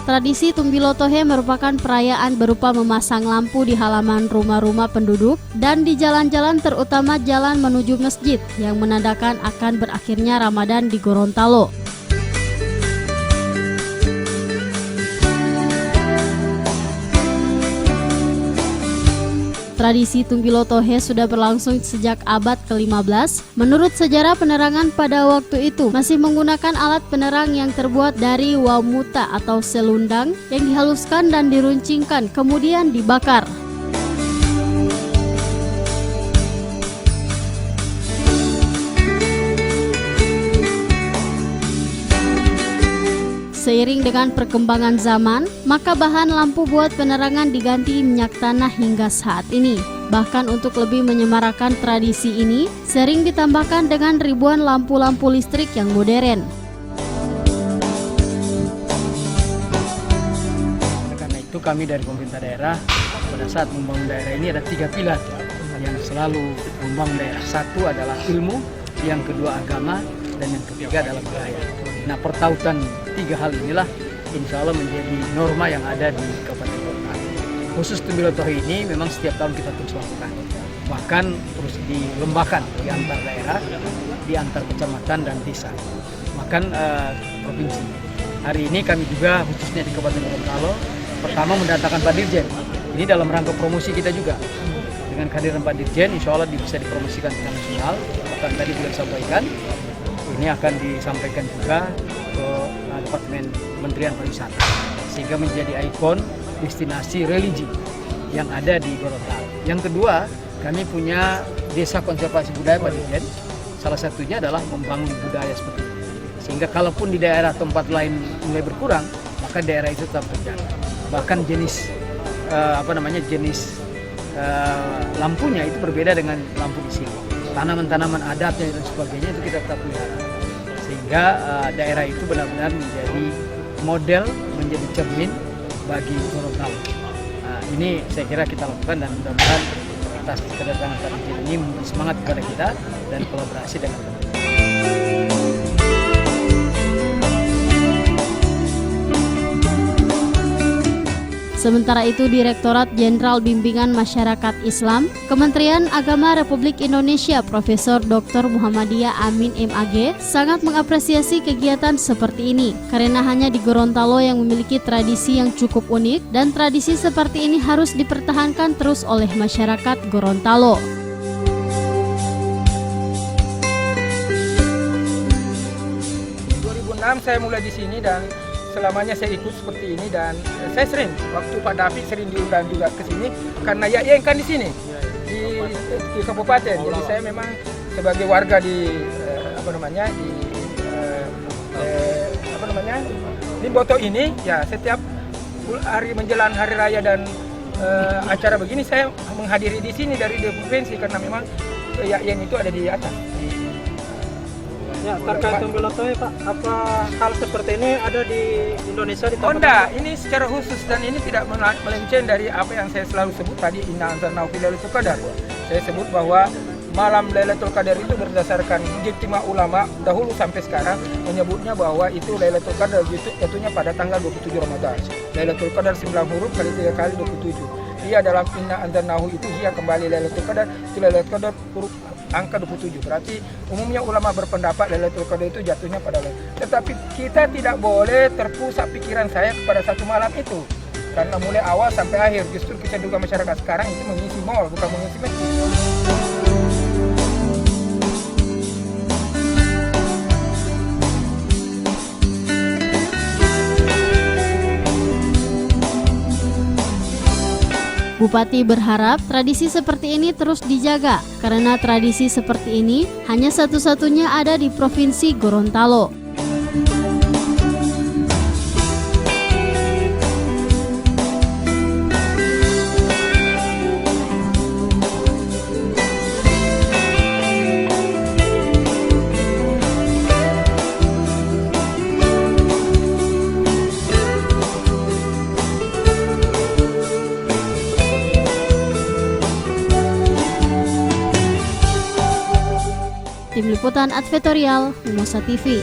Tradisi Tumbilo Tohe merupakan perayaan berupa memasang lampu di halaman rumah-rumah penduduk dan di jalan-jalan terutama jalan menuju masjid yang menandakan akan berakhirnya Ramadan di Gorontalo. Tradisi Tumbilo Tohe sudah berlangsung sejak abad ke-15. Menurut sejarah penerangan pada waktu itu masih menggunakan alat penerang yang terbuat dari wamuta atau selundang yang dihaluskan dan diruncingkan kemudian dibakar. Seiring dengan perkembangan zaman, maka bahan lampu buat penerangan diganti minyak tanah hingga saat ini. Bahkan untuk lebih menyemarakan tradisi ini, sering ditambahkan dengan ribuan lampu-lampu listrik yang modern. Karena itu kami dari pemerintah daerah, pada saat membangun daerah ini ada 3 pilar yang selalu membangun daerah. Satu adalah ilmu, yang kedua agama, dan yang ketiga adalah budaya. Nah, pertautan 3 hal inilah insya Allah menjadi norma yang ada di Kabupaten Gorontalo. Khusus Tumbilo Tohe ini memang setiap tahun kita terus lakukan. Bahkan terus dilembahkan di antar daerah, di antar kecamatan dan desa. Bahkan provinsi. Hari ini kami juga khususnya di Kabupaten Gorontalo pertama mendatangkan Pak Dirjen. Ini dalam rangka promosi kita juga. Dengan kehadiran Pak Dirjen insya Allah bisa dipromosikan ke nasional. Bahkan tadi beliau sampaikan ini akan disampaikan juga ke Departemen Kementerian Pariwisata sehingga menjadi ikon destinasi religi yang ada di Gorontalo. Yang kedua, kami punya desa konservasi budaya Pak Dirjen. Salah satunya adalah membangun budaya seperti ini. Sehingga kalaupun di daerah tempat lain mulai berkurang, maka daerah itu tetap terjaga. Bahkan jenis lampunya itu berbeda dengan lampu di sini. Tanaman-tanaman adatnya dan sebagainya itu kita tetap pelihara. Sehingga daerah itu benar-benar menjadi model, menjadi cermin bagi Gorontalo. Nah, ini saya kira kita lakukan dan mudah-mudahan atas kedatangan Pak Dirjen ini memberi semangat kepada kita dan kolaborasi dengan pemerintah. Sementara itu, Direktorat Jenderal Bimbingan Masyarakat Islam, Kementerian Agama Republik Indonesia Profesor Dr. Muhammadiyah Amin MAG sangat mengapresiasi kegiatan seperti ini karena hanya di Gorontalo yang memiliki tradisi yang cukup unik dan tradisi seperti ini harus dipertahankan terus oleh masyarakat Gorontalo. Saya mulai di sini dan selamanya saya ikut seperti ini dan saya sering waktu Pak David sering diundang juga ke sini karena ya kan di sini di kabupaten. Jadi saya memang sebagai warga di Limboto ini ya setiap hari menjelang hari raya dan acara begini saya menghadiri di sini dari provinsi karena memang YAIN itu ada di atas. Ya, terkait Tumbilo Tohe Pak, apa hal seperti ini ada di Indonesia di tempat enggak, ini secara khusus dan ini tidak melenceng dari apa yang saya selalu sebut tadi Inna Anzalnahu fi Lailatul Qadar. Saya sebut bahwa malam Lailatul Qadar itu berdasarkan ijtima ulama dahulu sampai sekarang menyebutnya bahwa itu Lailatul Qadar jatuhnya pada tanggal 27 Ramadan. Lailatul Qadar 9 huruf kali 3 kali 27. Ia dalam Inna Anzalnahu itu dia kembali Lailatul Qadar, itu Lailatul Qadar huruf angka 27. Berarti umumnya ulama berpendapat Lailatul Qadar itu jatuhnya pada tetapi kita tidak boleh terpusat pikiran saya kepada satu malam itu. Karena mulai awal sampai akhir justru kita juga masyarakat sekarang itu mengisi mall bukan mengisi masjid. Bupati berharap tradisi seperti ini terus dijaga karena tradisi seperti ini hanya satu-satunya ada di Provinsi Gorontalo. Tim Liputan Advertorial, Mimosa TV.